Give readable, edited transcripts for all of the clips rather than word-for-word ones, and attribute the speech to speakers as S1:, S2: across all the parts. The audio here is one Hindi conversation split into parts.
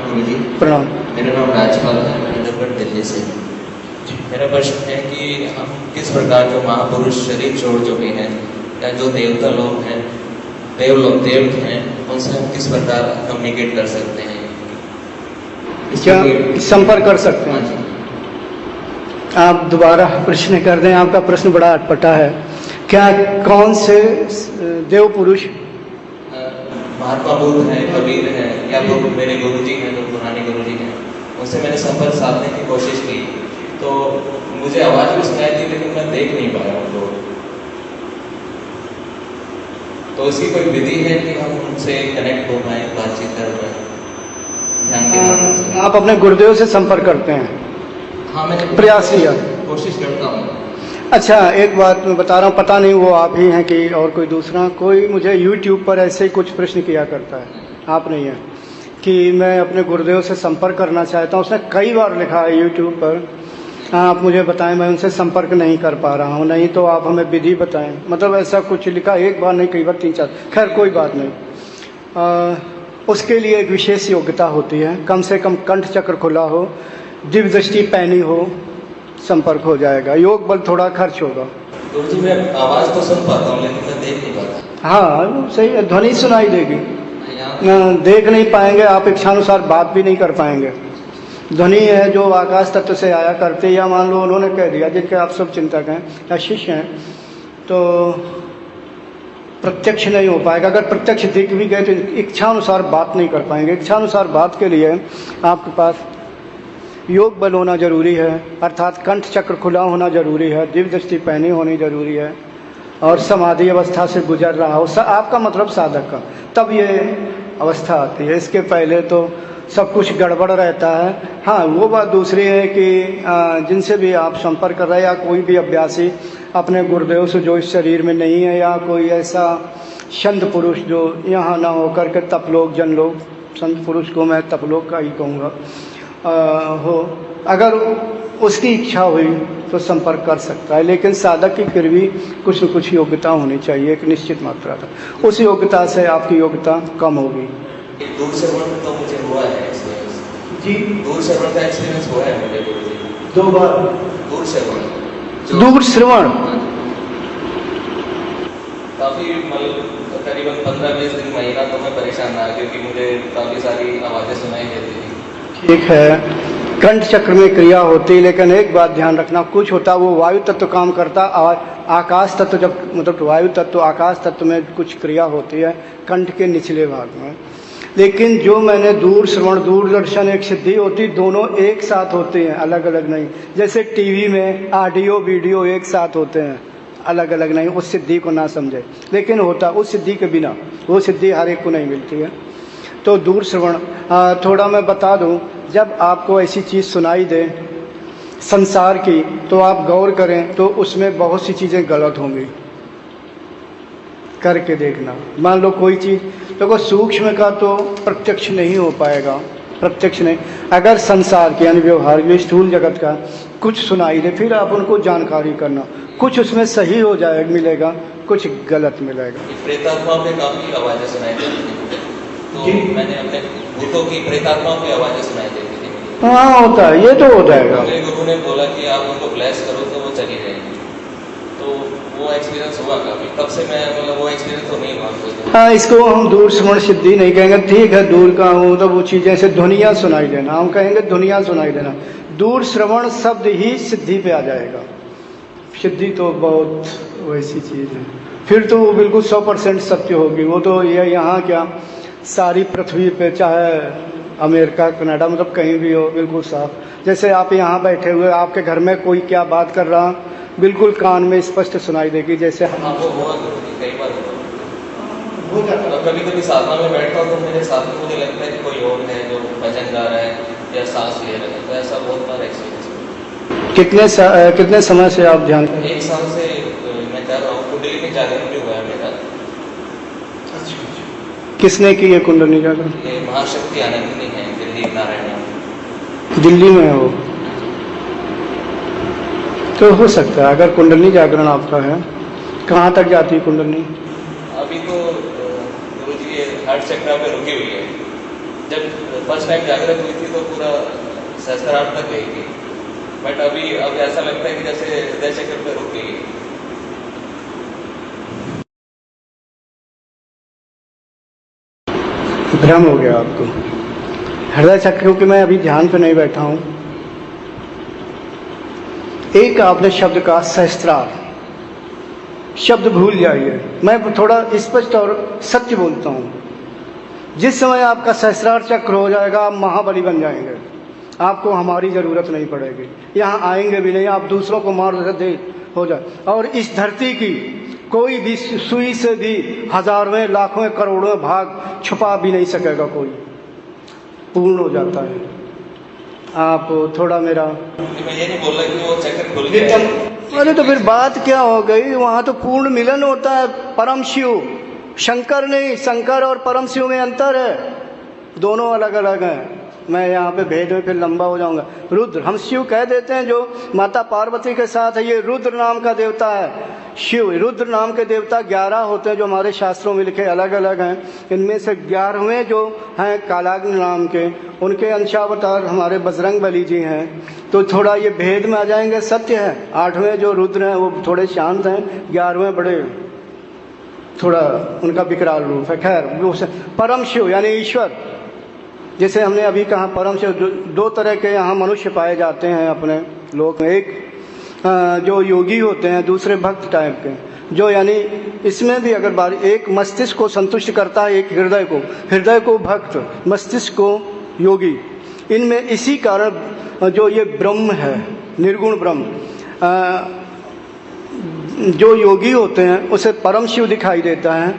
S1: गुरुजी।
S2: प्रणाम।
S1: मेरा नाम राजपाल है, मैं नजफगढ़ दिल्ली से। मेरा प्रश्न है कि हम किस प्रकार जो महापुरुष शरीर छोड़ चुके हैं या जो देवता लोग हैं, देव हैं, उनसे हम किस प्रकार कम्युनिकेट कर सकते हैं?
S2: क्या संपर्क कर सकते हैं?
S1: हाँ जी।
S2: आप दोबारा प्रश्न कर दें, आपका प्रश्न बड़ा अटपटा है। क्या कौन से देव पुरुष?
S1: महात्मा बुद्ध है, कबीर है, या मेरे गुरुजी हैं, जो पुराने गुरुजी हैं, उनसे मैंने संपर्क साधने की कोशिश की, तो मुझे आवाज़ भी सुनाई थी लेकिन मैं देख नहीं पाया उनको। तो इसकी कोई विधि है कि हम उनसे कनेक्ट हो पाए, बातचीत कर पाए ध्यान के माध्यम से?
S2: आप अपने गुरुदेव से संपर्क करते हैं?
S1: हाँ, मैंने
S2: प्रयास किया,
S1: कोशिश करता हूँ।
S2: अच्छा, एक बात मैं बता रहा हूँ, पता नहीं वो आप ही हैं कि और कोई दूसरा। कोई मुझे YouTube पर ऐसे ही कुछ प्रश्न किया करता है, आप नहीं हैं, कि मैं अपने गुरुदेव से संपर्क करना चाहता हूँ। उसने कई बार लिखा है YouTube पर, आप मुझे बताएं, मैं उनसे संपर्क नहीं कर पा रहा हूँ, नहीं तो आप हमें विधि बताएं। मतलब ऐसा कुछ लिखा, एक बार नहीं, कई बार, 3-4। खैर कोई बात नहीं। उसके लिए एक विशेष योग्यता होती है, कम से कम कंठ चक्र खुला हो, दिव्य दृष्टि पैनी हो, संपर्क हो जाएगा। योग बल थोड़ा खर्च होगा।
S1: गुरुजी, मैं आवाज़ तो सुन पाता हूँ लेकिन मैं देख नहीं पाता।
S2: हाँ सही है, ध्वनि सुनाई देगी, देख नहीं पाएंगे आप, इच्छानुसार बात भी नहीं कर पाएंगे। ध्वनि है जो आकाश तत्व से आया करते, या मान लो उन्होंने कह दिया, जिनके आप सब चिंतक हैं या शिष्य हैं, तो प्रत्यक्ष नहीं हो पाएगा। अगर प्रत्यक्ष दिख भी गए तो इच्छानुसार बात नहीं कर पाएंगे। इच्छानुसार बात के लिए आपके पास योग बल होना जरूरी है, अर्थात कंठ चक्र खुला होना जरूरी है, दिव्य दृष्टि पैनी होनी जरूरी है, और समाधि अवस्था से गुजर रहा हो आपका मतलब साधक का, तब ये अवस्था आती है। इसके पहले तो सब कुछ गड़बड़ रहता है। हाँ, वो बात दूसरी है कि जिनसे भी आप संपर्क कर रहे हैं, या कोई भी अभ्यासी अपने गुरुदेव से जो इस शरीर में नहीं है, या कोई ऐसा संत पुरुष जो यहाँ ना होकर के तपलोक जन लोग, संत पुरुष को मैं तपलोक का ही कहूँगा, हो, अगर उसकी इच्छा हुई तो संपर्क कर सकता है। लेकिन साधक की फिर भी कुछ न कुछ योग्यता होनी चाहिए, एक निश्चित मात्रा तक। उस योग्यता से आपकी योग्यता कम होगी।
S1: दूर श्रवण तो मुझे हुआ है एक्सपीरियंस
S2: जी,
S1: दूर श्रवण का एक्सपीरियंस हुआ है मुझे गुरुजी।
S2: 2 बार
S1: दूर श्रवण।
S2: दूर श्रवण
S1: काफ़ी मतलब करीबन 15-20 दिन, महीना तो मैं परेशान रहा, क्योंकि मुझे काफ़ी सारी आवाज़ें सुनाई देती थी।
S2: ठीक है, कंठ चक्र में क्रिया होती, लेकिन एक बात ध्यान रखना, कुछ होता वो वायु तत्व काम करता, और आकाश तत्व जब, मतलब वायु तत्व आकाश तत्व में कुछ क्रिया होती है कंठ के निचले भाग में। लेकिन जो मैंने दूर श्रवण, दूरदर्शन एक सिद्धि होती, दोनों एक साथ होते हैं, अलग अलग नहीं। जैसे टीवी में ऑडियो वीडियो एक साथ होते हैं, अलग अलग नहीं। उस सिद्धि को ना समझे, लेकिन होता उस सिद्धि के बिना, वो सिद्धि हर एक को नहीं मिलती है। तो दूर श्रवण थोड़ा मैं बता दूं, जब आपको ऐसी चीज़ सुनाई दे संसार की, तो आप गौर करें तो उसमें बहुत सी चीज़ें गलत होंगी, करके देखना। मान लो कोई चीज़, देखो सूक्ष्म का तो प्रत्यक्ष नहीं हो पाएगा, प्रत्यक्ष नहीं। अगर संसार के यानी व्यवहार में स्थूल जगत का कुछ सुनाई दे, फिर आप उनको जानकारी करना, कुछ उसमें सही हो जाएगा, मिलेगा, कुछ गलत मिलेगा।
S1: प्रेतात्मा पे काफ़ी आवाज़ें सुनाई देती थी, तो मैंने अपने भूतों की, प्रेतात्माओं की आवाज़ें सुनाई देती थी।
S2: हाँ होता है, ये तो हो जाएगा।
S1: मेरे गुरु ने बोला कि आप उनको ब्लेस करो तो वो चली जाएगी, तो वो एक्सपीरियंस हुआ काफ़ी। तब से मैं मतलब वो एक्सपीरियंस तो नहीं हुआ।
S2: हाँ, इसको हम दूर श्रवण सिद्धि नहीं कहेंगे, ठीक है, दूर का हो तो वो चीज़ें से ध्वनियाँ सुनाई देना, हम कहेंगे ध्वनियाँ सुनाई देना। दूर श्रवण शब्द ही सिद्धि पे आ जाएगा। सिद्धि तो बहुत वैसी चीज़ है, फिर तो वो बिल्कुल 100% सत्य होगी। वो तो ये यहाँ क्या, सारी पृथ्वी पे, चाहे अमेरिका, कनाडा, मतलब कहीं भी हो, बिल्कुल साफ। जैसे आप यहाँ बैठे हुए, आपके घर में कोई क्या बात कर रहा, बिल्कुल कान में स्पष्ट सुनाई देगी। जैसे
S1: हाँ, वो हुआ कई बार हो जाता है। कभी कभी साधना में बैठता हूँ तो मेरे साथ में मुझे लगता है कि कोई और है जो भजन गा रहा है या सांस ले रहा है, तो ऐसा बहुत बार एक्सपीरियंस।
S2: कितने समय से आप ध्यान?
S1: 1 साल से मैं कर रहा हूँ। कुंडली में जागरण भी हुआ है मेरा।
S2: किसने की ये कुंडली जागरण?
S1: ये महाशक्ति आनंदिनी है, दिल्ली नारायण,
S2: दिल्ली में है वो। तो हो सकता है अगर कुंडली जागरण आपका है। कहाँ तक जाती है कुंडली?
S1: अभी तो गुरुजी ये हार्ट चक्र पे रुकी हुई है। जब फर्स्ट टाइम जागृत हुई थी तो पूरा सहस्त्रार्थ तक गई थी, बट अब ऐसा लगता है कि जैसे हृदय चक्र पे रुक गई।
S2: भ्रम हो गया आपको। हृदय चक्र, क्योंकि मैं अभी ध्यान पे नहीं बैठा हूं। एक आपने शब्द का सहस्त्रार शब्द भूल जाइए। मैं थोड़ा स्पष्ट और सत्य बोलता हूं। जिस समय आपका सहस्त्रार चक्र हो जाएगा, आप महाबली बन जाएंगे। आपको हमारी जरूरत नहीं पड़ेगी, यहाँ आएंगे भी नहीं। आप दूसरों को मार दे हो जाए। और इस धरती की कोई भी सुई से भी हजारों लाखों करोड़ों भाग छुपा भी नहीं सकेगा कोई। पूर्ण हो जाता है। आप थोड़ा मेरा,
S1: मैं ये नहीं बोल रहा कि वो चक्र खुल गया।
S2: अरे तो फिर बात क्या हो गई? वहां तो पूर्ण मिलन होता है। परम शिव, शंकर नहीं। शंकर और परम शिव में अंतर है, दोनों अलग अलग हैं। मैं यहाँ पे भेद में फिर लंबा हो जाऊंगा। रुद्र हम शिव कह देते हैं, जो माता पार्वती के साथ है, ये रुद्र नाम का देवता है। शिव रुद्र नाम के देवता 11 होते हैं, जो हमारे शास्त्रों में लिखे अलग अलग हैं। इनमें से 11वें जो हैं कालाग्नि नाम के, उनके अंशावतार हमारे बजरंग बली जी हैं। तो थोड़ा ये भेद में आ जाएंगे। सत्य है 8वें जो रुद्र हैं वो थोड़े शांत हैं, 11वें बड़े थोड़ा उनका विकराल रूप है। खैर, परम शिव यानी ईश्वर, जैसे हमने अभी कहा परम शिव, दो तरह के यहाँ मनुष्य पाए जाते हैं अपने लोक में। एक जो योगी होते हैं, दूसरे भक्त टाइप के, जो यानी इसमें भी अगर एक मस्तिष्क को संतुष्ट करता है, एक हृदय को भक्त, मस्तिष्क को योगी। इनमें इसी कारण जो ये ब्रह्म है, निर्गुण ब्रह्म, जो योगी होते हैं उसे परम शिव दिखाई देता है,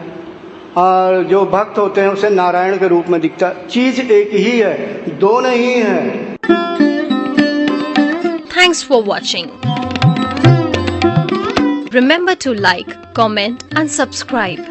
S2: और जो भक्त होते हैं उसे नारायण के रूप में दिखता है। चीज एक ही है, दो नहीं है।
S3: Thanks for watching. Remember to like, comment and subscribe.